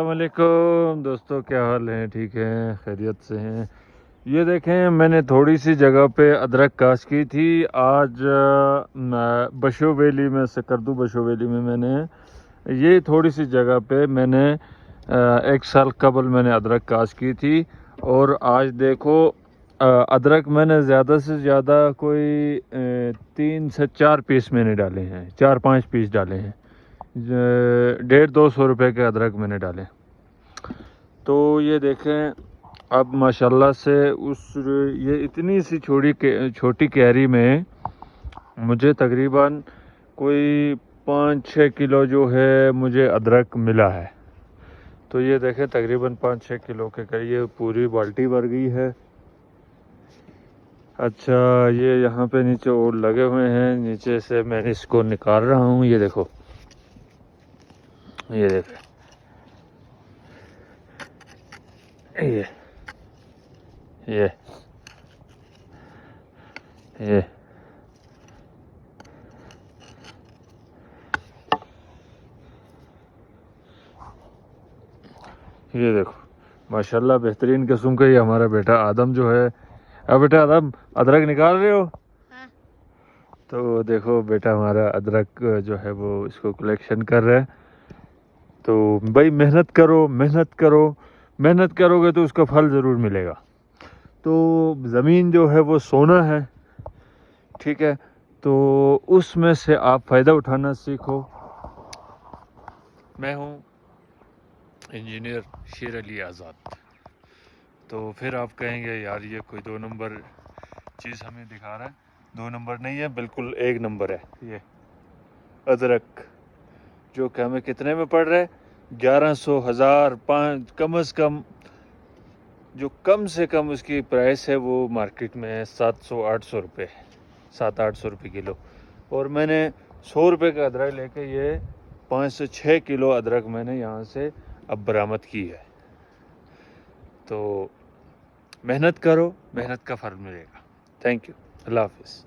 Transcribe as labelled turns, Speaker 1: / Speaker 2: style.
Speaker 1: السلام علیکم دوستو، کیا حال ہیں؟ ٹھیک ہیں؟ خیریت سے ہیں؟ یہ دیکھیں، میں نے تھوڑی سی جگہ پہ ادرک کاشت کی تھی آج بشو ویلی میں، سکردو بشو ویلی میں میں نے یہ تھوڑی سی جگہ پہ میں نے 1 سال قبل میں نے ادرک کاشت کی تھی، اور آج دیکھو ادرک میں نے زیادہ سے زیادہ کوئی 3 سے 4 پیس میں نے ڈالے ہیں، 4-5 پیس ڈالے ہیں، 150-200 روپے کے ادرک میں نے ڈالے۔ تو یہ دیکھیں اب ماشاءاللہ سے یہ اتنی سی چھوٹی کیری میں مجھے تقریباً کوئی 5-6 کلو جو ہے مجھے ادرک ملا ہے۔ تو یہ دیکھیں تقریباً 5-6 کلو کے قریب پوری بالٹی بھر گئی ہے۔ اچھا، یہ یہاں پہ نیچے اور لگے ہوئے ہیں، نیچے سے میں اس کو نکال رہا ہوں۔ یہ دیکھو، یہ دیکھیں، یہ یہ دیکھو ماشاءاللہ بہترین قسم کا یہ ہمارا بیٹا آدم جو ہے۔ بیٹا آدم، ادرک نکال رہے ہو؟ تو دیکھو بیٹا ہمارا ادرک جو ہے وہ اس کو کلیکشن کر رہا ہے۔ تو بھائی محنت کرو، محنت کرو، محنت کرو گے تو اس کا پھل ضرور ملے گا۔ تو زمین جو ہے وہ سونا ہے، ٹھیک ہے؟ تو اس میں سے آپ فائدہ اٹھانا سیکھو۔ میں ہوں انجینئر شیر علی آزاد۔ تو پھر آپ کہیں گے یار یہ کوئی 2 نمبر چیز ہمیں دکھا رہا ہے۔ 2 نمبر نہیں ہے، بالکل 1 نمبر ہے یہ ادرک، جو کہ ہمیں کتنے میں پڑ رہا ہے؟ 1100، 1000، کم از کم جو کم سے کم اس کی پرائس ہے وہ مارکیٹ میں ہے 700-800 روپے، 700-800 روپے کلو۔ اور میں نے 100 روپے کا ادرک لے کے یہ 5 سے 6 کلو ادرک میں نے یہاں سے اب برآمد کی ہے۔ تو محنت کرو، محنت کا پھل ملے گا۔ تھینک یو، اللہ حافظ۔